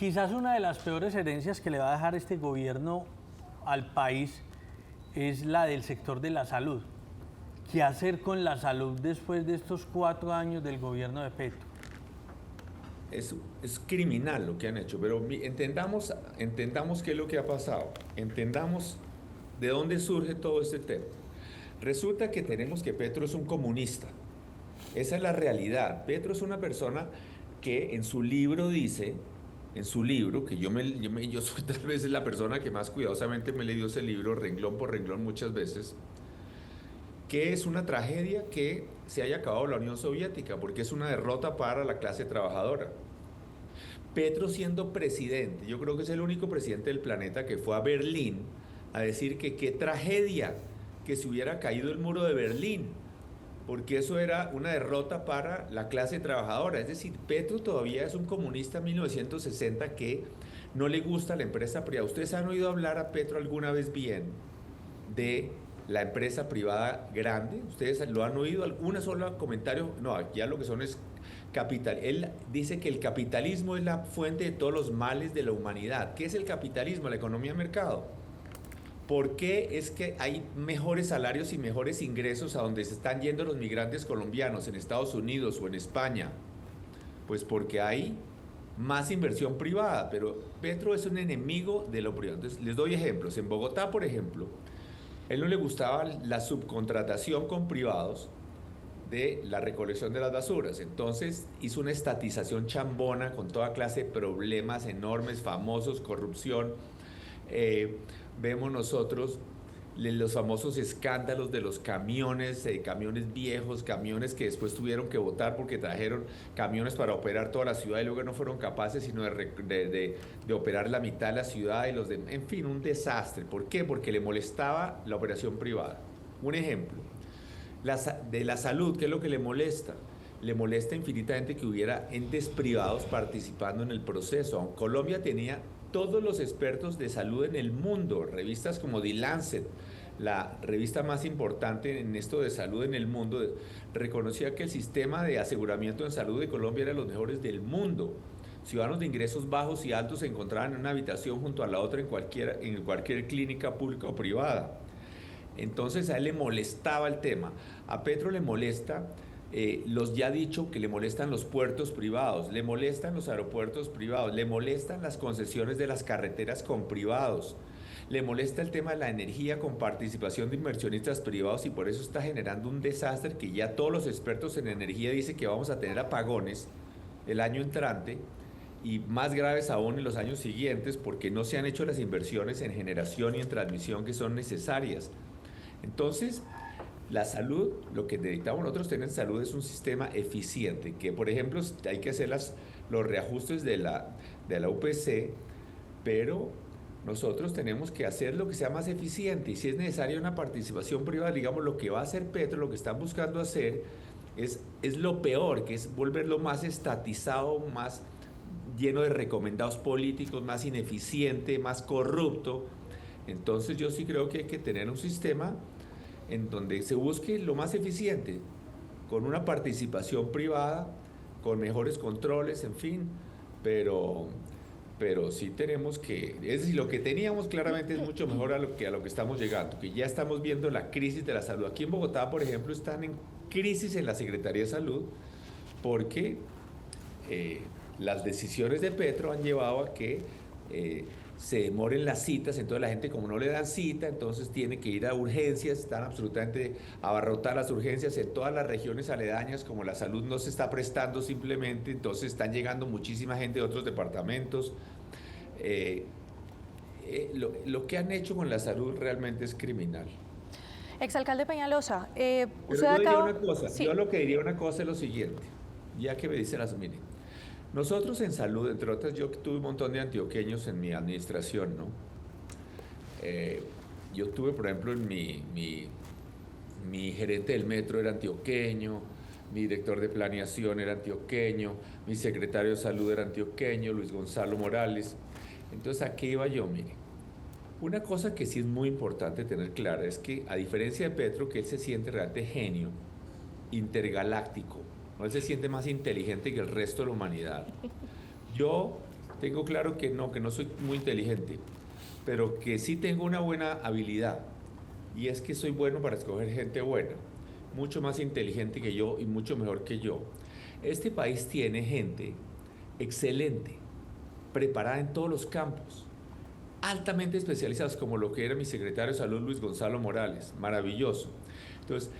Quizás una de las peores herencias que le va a dejar este gobierno al país es la del sector de la salud. ¿Qué hacer con la salud después de estos 4 años del gobierno de Petro? Es criminal lo que han hecho, pero entendamos qué es lo que ha pasado, entendamos de dónde surge todo este tema. Resulta que tenemos que Petro es un comunista. Esa es la realidad. Petro es una persona que en su libro dice, en su libro, que yo soy tal vez la persona que más cuidadosamente me he leído ese libro, renglón por renglón muchas veces, que es una tragedia que se haya acabado la Unión Soviética, porque es una derrota para la clase trabajadora. Petro siendo presidente, yo creo que es el único presidente del planeta que fue a Berlín a decir que qué tragedia que se hubiera caído el muro de Berlín, porque eso era una derrota para la clase trabajadora. Es decir, Petro todavía es un comunista 1960 que no le gusta la empresa privada. ¿Ustedes han oído hablar a Petro alguna vez bien de la empresa privada grande? ¿Ustedes lo han oído? ¿Algún solo comentario? No, aquí ya lo que son es capital. Él dice que el capitalismo es la fuente de todos los males de la humanidad. ¿Qué es el capitalismo? La economía de mercado. ¿Por qué es que hay mejores salarios y mejores ingresos a donde se están yendo los migrantes colombianos, en Estados Unidos o en España? Pues porque hay más inversión privada, pero Petro es un enemigo de lo privado. Entonces, les doy ejemplos. En Bogotá, por ejemplo, a él no le gustaba la subcontratación con privados de la recolección de las basuras. Entonces hizo una estatización chambona con toda clase de problemas enormes, famosos, corrupción. Eh, Vemos nosotros los famosos escándalos de los camiones, camiones viejos, camiones que después tuvieron que votar porque trajeron camiones para operar toda la ciudad y luego no fueron capaces sino de operar la mitad de la ciudad y en fin, un desastre. ¿Por qué? Porque le molestaba la operación privada. Un ejemplo, de la salud, ¿qué es lo que le molesta? Le molesta infinitamente que hubiera entes privados participando en el proceso. Colombia tenía todos los expertos de salud en el mundo, revistas como The Lancet, la revista más importante en esto de salud en el mundo, reconocía que el sistema de aseguramiento en salud de Colombia era los mejores del mundo. Ciudadanos de ingresos bajos y altos se encontraban en una habitación junto a la otra en cualquier clínica pública o privada. Entonces a él le molestaba el tema. A Petro le molesta, los ya dicho que le molestan los puertos privados, le molestan los aeropuertos privados, le molestan las concesiones de las carreteras con privados, le molesta el tema de la energía con participación de inversionistas privados y por eso está generando un desastre que ya todos los expertos en energía dicen que vamos a tener apagones el año entrante y más graves aún en los años siguientes porque no se han hecho las inversiones en generación y en transmisión que son necesarias. Entonces, la salud, lo que necesitamos nosotros tener en salud es un sistema eficiente, que por ejemplo hay que hacer los reajustes de la UPC, pero nosotros tenemos que hacer lo que sea más eficiente y si es necesaria una participación privada, digamos lo que va a hacer Petro, lo que están buscando hacer es lo peor, que es volverlo más estatizado, más lleno de recomendados políticos, más ineficiente, más corrupto. Entonces yo sí creo que hay que tener un sistema en donde se busque lo más eficiente, con una participación privada, con mejores controles, en fin, pero, pero sí tenemos que, es decir, lo que teníamos claramente es mucho mejor a lo que estamos llegando, que ya estamos viendo la crisis de la salud. Aquí en Bogotá, por ejemplo, están en crisis en la Secretaría de Salud porque eh, las decisiones de Petro han llevado a que se demoren las citas, entonces la gente como no le dan cita, entonces tiene que ir a urgencias, están absolutamente abarrotadas las urgencias en todas las regiones aledañas, como la salud no se está prestando simplemente, entonces están llegando muchísima gente de otros departamentos. Eh, lo que han hecho con la salud realmente es criminal. Exalcalde Peñalosa, Pero usted yo diría acaba... una cosa, yo Sí, lo que diría una cosa es lo siguiente, ya que me dicen las, mire, nosotros en salud, entre otras, yo tuve un montón de antioqueños en mi administración, ¿no? Eh, yo tuve, por ejemplo, mi gerente del metro era antioqueño, mi director de planeación era antioqueño, mi secretario de salud era antioqueño, Luis Gonzalo Morales. Entonces, ¿a qué iba yo? Mire, una cosa que sí es muy importante tener clara es que, a diferencia de Petro, que él se siente realmente genio, intergaláctico, no él se siente más inteligente que el resto de la humanidad. Yo Tengo claro que no soy muy inteligente, pero que sí tengo una buena habilidad, y es que soy bueno para escoger gente buena, mucho más inteligente que yo y mucho mejor que yo. Este país tiene gente excelente, preparada en todos los campos, altamente especializados, como lo que era mi secretario de Salud, Luis Gonzalo Morales, maravilloso. Entonces,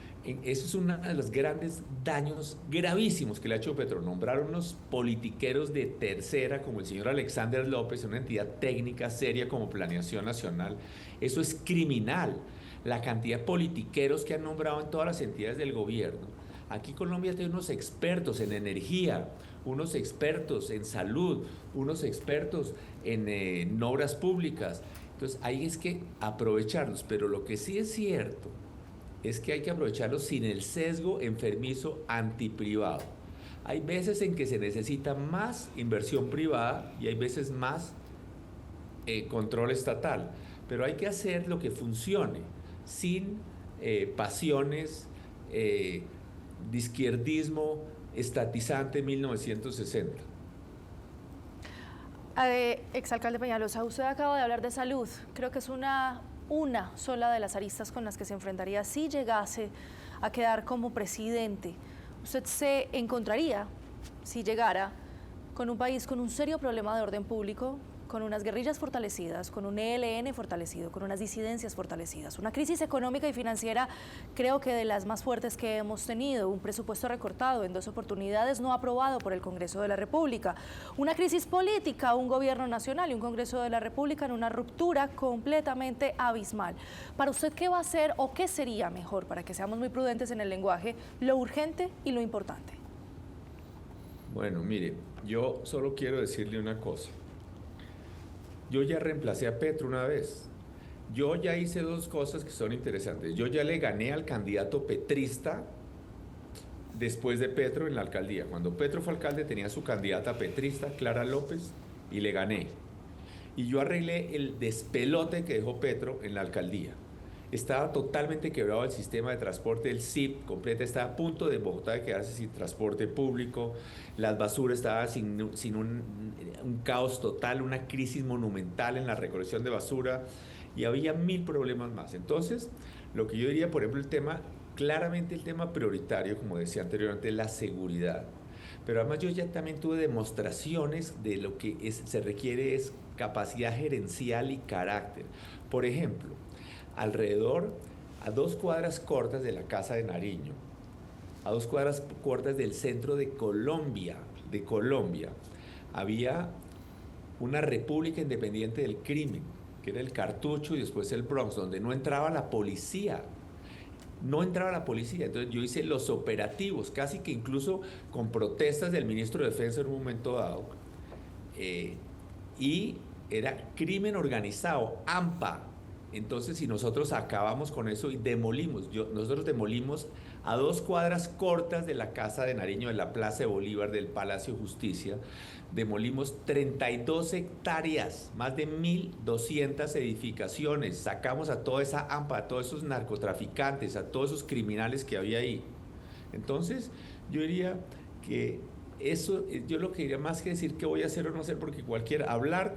eso es uno de los grandes daños gravísimos que le ha hecho Petro. Nombrar unos politiqueros de tercera, como el señor Alexander López, una entidad técnica seria como Planeación Nacional. Eso es criminal. La cantidad de politiqueros que han nombrado en todas las entidades del gobierno. Aquí Colombia tiene unos expertos en energía, unos expertos en salud, unos expertos en obras públicas. Entonces, ahí es que aprovecharlos. Pero lo que sí es cierto es que hay que aprovecharlos sin el sesgo enfermizo antiprivado. Hay veces en que se necesita más inversión privada y hay veces más control estatal, pero hay que hacer lo que funcione, sin pasiones de izquierdismo estatizante 1960. Exalcalde Peñalosa, usted acaba de hablar de salud. Creo que es una sola de las aristas con las que se enfrentaría si llegase a quedar como presidente. Usted se encontraría, si llegara, con un país con un serio problema de orden público, con unas guerrillas fortalecidas, con un ELN fortalecido, con unas disidencias fortalecidas, una crisis económica y financiera creo que de las más fuertes que hemos tenido, un presupuesto recortado en 2 oportunidades no aprobado por el Congreso de la República, una crisis política, un gobierno nacional y un Congreso de la República en una ruptura completamente abismal. Para usted, ¿qué va a ser o qué sería mejor, para que seamos muy prudentes en el lenguaje, lo urgente y lo importante? Bueno, mire, yo solo quiero decirle una cosa. Yo ya reemplacé a Petro una vez. Yo ya hice 2 cosas que son interesantes. Yo ya le gané al candidato petrista después de Petro en la alcaldía. Cuando Petro fue alcalde tenía su candidata petrista, Clara López, y le gané. Y yo arreglé el despelote que dejó Petro en la alcaldía. Estaba totalmente quebrado el sistema de transporte, el CIP completa, estaba a punto de Bogotá de quedarse sin transporte público, las basuras estaban sin un caos total, una crisis monumental en la recolección de basura y había 1000 problemas más. Entonces, lo que yo diría, por ejemplo, claramente el tema prioritario, como decía anteriormente, la seguridad. Pero además yo ya también tuve demostraciones de lo que se requiere es capacidad gerencial y carácter. Por ejemplo, alrededor, a 2 cuadras cortas de la Casa de Nariño, a 2 cuadras cortas del centro de Colombia, había una república independiente del crimen, que era el Cartucho y después el Bronx, donde no entraba la policía. Entonces yo hice los operativos, casi que incluso con protestas del ministro de Defensa en un momento dado, y era crimen organizado, AMPA. Entonces, si nosotros acabamos con eso y nosotros demolimos a 2 cuadras cortas de la Casa de Nariño, de la Plaza de Bolívar, del Palacio de Justicia, demolimos 32 hectáreas, más de 1200 edificaciones, sacamos a toda esa AMPA, a todos esos narcotraficantes, a todos esos criminales que había ahí. Entonces, yo diría que eso, yo lo que diría más que decir qué voy a hacer o no hacer, porque cualquiera habla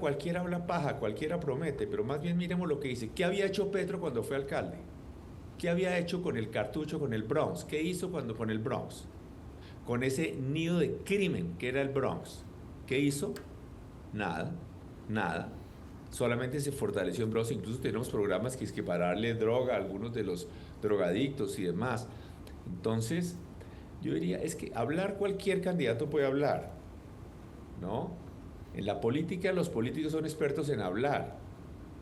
paja, cualquiera promete, pero más bien miremos lo que dice. ¿Qué había hecho Petro cuando fue alcalde? ¿Qué había hecho con el Cartucho, con el Bronx? ¿Qué hizo con el Bronx? Con ese nido de crimen que era el Bronx. ¿Qué hizo? Nada. Solamente se fortaleció en Bronx. Incluso tenemos programas que es que para darle droga a algunos de los drogadictos y demás. Entonces, yo diría, es que hablar cualquier candidato puede hablar, ¿no? En la política los políticos son expertos en hablar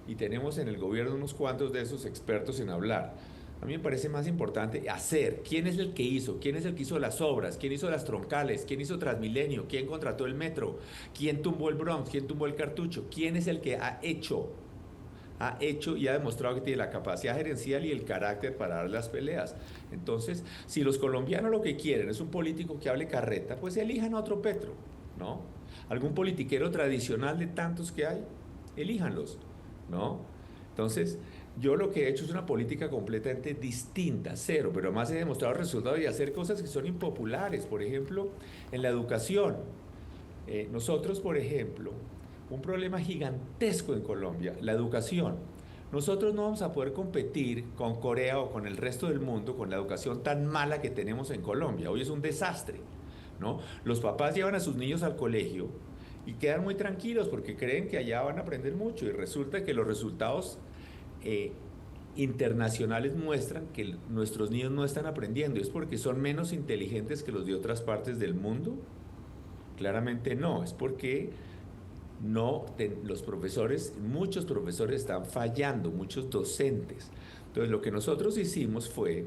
y tenemos en el gobierno unos cuantos de esos expertos en hablar. A mí me parece más importante hacer. ¿Quién es el que hizo? ¿Quién es el que hizo las obras? ¿Quién hizo las troncales? ¿Quién hizo Transmilenio? ¿Quién contrató el metro? ¿Quién tumbó el Bronx? ¿Quién tumbó el Cartucho? ¿Quién es el que ha hecho y ha demostrado que tiene la capacidad gerencial y el carácter para dar las peleas? Entonces, si los colombianos lo que quieren es un político que hable carreta, pues elijan a otro Petro, ¿no? Algún politiquero tradicional de tantos que hay, elíjanlos, ¿no? Entonces, yo lo que he hecho es una política completamente distinta, cero, pero además he demostrado resultados y hacer cosas que son impopulares. Por ejemplo, en la educación. Nosotros, por ejemplo, un problema gigantesco en Colombia, la educación. Nosotros no vamos a poder competir con Corea o con el resto del mundo con la educación tan mala que tenemos en Colombia. Hoy es un desastre, ¿no? Los papás llevan a sus niños al colegio y quedan muy tranquilos porque creen que allá van a aprender mucho y resulta que los resultados internacionales muestran que nuestros niños no están aprendiendo. ¿Es porque son menos inteligentes que los de otras partes del mundo? Claramente no, es porque los profesores, muchos profesores están fallando, muchos docentes. Entonces lo que nosotros hicimos fue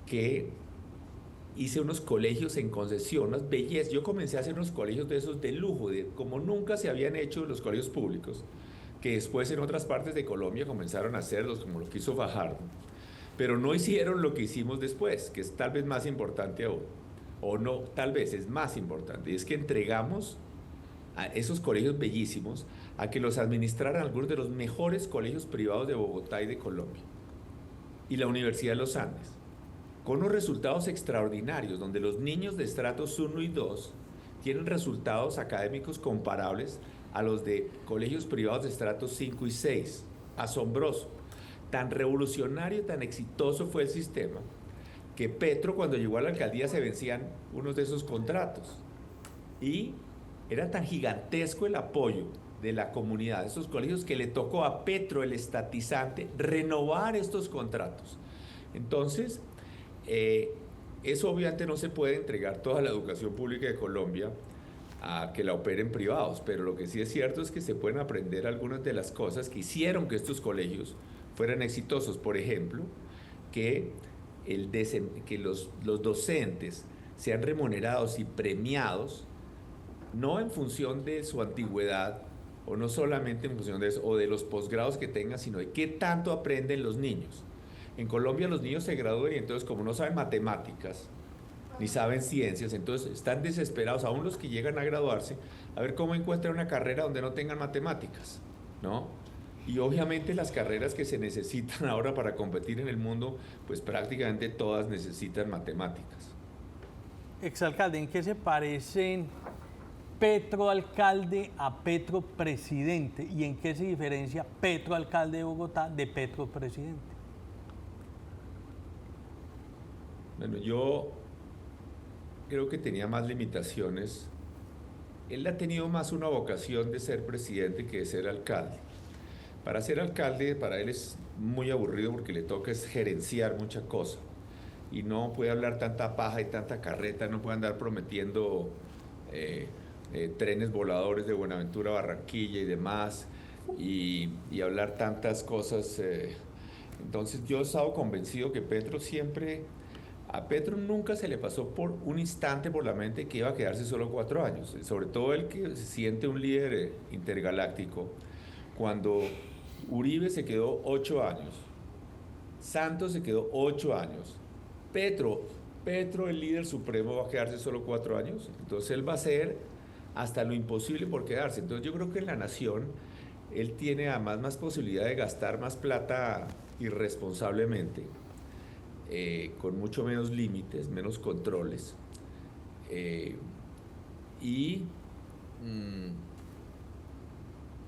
que hice unos colegios en concesión, unas bellezas. Yo comencé a hacer unos colegios de esos de lujo, como nunca se habían hecho los colegios públicos, que después en otras partes de Colombia comenzaron a hacerlos, como lo que hizo Fajardo. Pero no hicieron lo que hicimos después, que es tal vez más importante aún. O no, tal vez es más importante. Y es que entregamos a esos colegios bellísimos a que los administraran algunos de los mejores colegios privados de Bogotá y de Colombia. Y la Universidad de los Andes, con unos resultados extraordinarios, donde los niños de estratos 1 y 2 tienen resultados académicos comparables a los de colegios privados de estratos 5 y 6. Asombroso. Tan revolucionario, tan exitoso fue el sistema, que Petro, cuando llegó a la alcaldía, se vencían unos de esos contratos. Y era tan gigantesco el apoyo de la comunidad de estos colegios que le tocó a Petro, el estatizante, renovar estos contratos. Entonces, eso obviamente no se puede entregar toda la educación pública de Colombia a que la operen privados, pero lo que sí es cierto es que se pueden aprender algunas de las cosas que hicieron que estos colegios fueran exitosos. Por ejemplo, que los docentes sean remunerados y premiados no en función de su antigüedad, o no solamente en función de eso, o de los posgrados que tengan, sino de qué tanto aprenden los niños. En Colombia los niños se gradúan y entonces, como no saben matemáticas, ni saben ciencias, entonces están desesperados, aún los que llegan a graduarse, a ver cómo encuentran una carrera donde no tengan matemáticas, ¿no? Y obviamente las carreras que se necesitan ahora para competir en el mundo, pues prácticamente todas necesitan matemáticas. Exalcalde, ¿en qué se parecen Petro alcalde a Petro presidente? ¿Y en qué se diferencia Petro alcalde de Bogotá de Petro presidente? Bueno, yo creo que tenía más limitaciones. Él ha tenido más una vocación de ser presidente que de ser alcalde. Para ser alcalde, para él es muy aburrido porque le toca es gerenciar mucha cosa. Y no puede hablar tanta paja y tanta carreta, no puede andar prometiendo trenes voladores de Buenaventura a Barranquilla y demás, y hablar tantas cosas. Entonces yo he estado convencido que a Petro nunca se le pasó por un instante por la mente que iba a quedarse solo 4 años, sobre todo el que se siente un líder intergaláctico. Cuando Uribe se quedó 8 años, Santos se quedó 8 años, Petro, el líder supremo, va a quedarse solo 4 años, entonces él va a hacer hasta lo imposible por quedarse. Entonces yo creo que en la nación él tiene además más posibilidad de gastar más plata irresponsablemente, con mucho menos límites, menos controles, y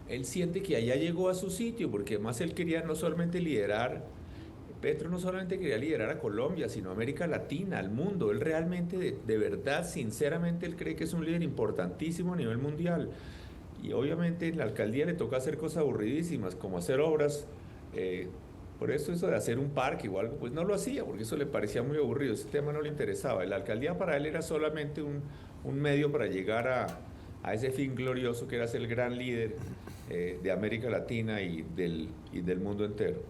él siente que allá llegó a su sitio, porque además él quería no solamente liderar, Petro no solamente quería liderar a Colombia, sino a América Latina, al mundo. Él realmente, de verdad, sinceramente, él cree que es un líder importantísimo a nivel mundial. Y obviamente en la alcaldía le toca hacer cosas aburridísimas, como hacer obras. Por eso de hacer un parque o algo, pues no lo hacía, porque eso le parecía muy aburrido, ese tema no le interesaba. La alcaldía para él era solamente un medio para llegar a ese fin glorioso que era ser el gran líder de América Latina y del mundo entero.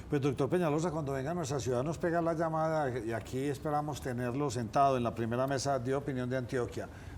Pues doctor Peñalosa, cuando venga a nuestra ciudad nos pega la llamada y aquí esperamos tenerlo sentado en la primera mesa de opinión de Antioquia.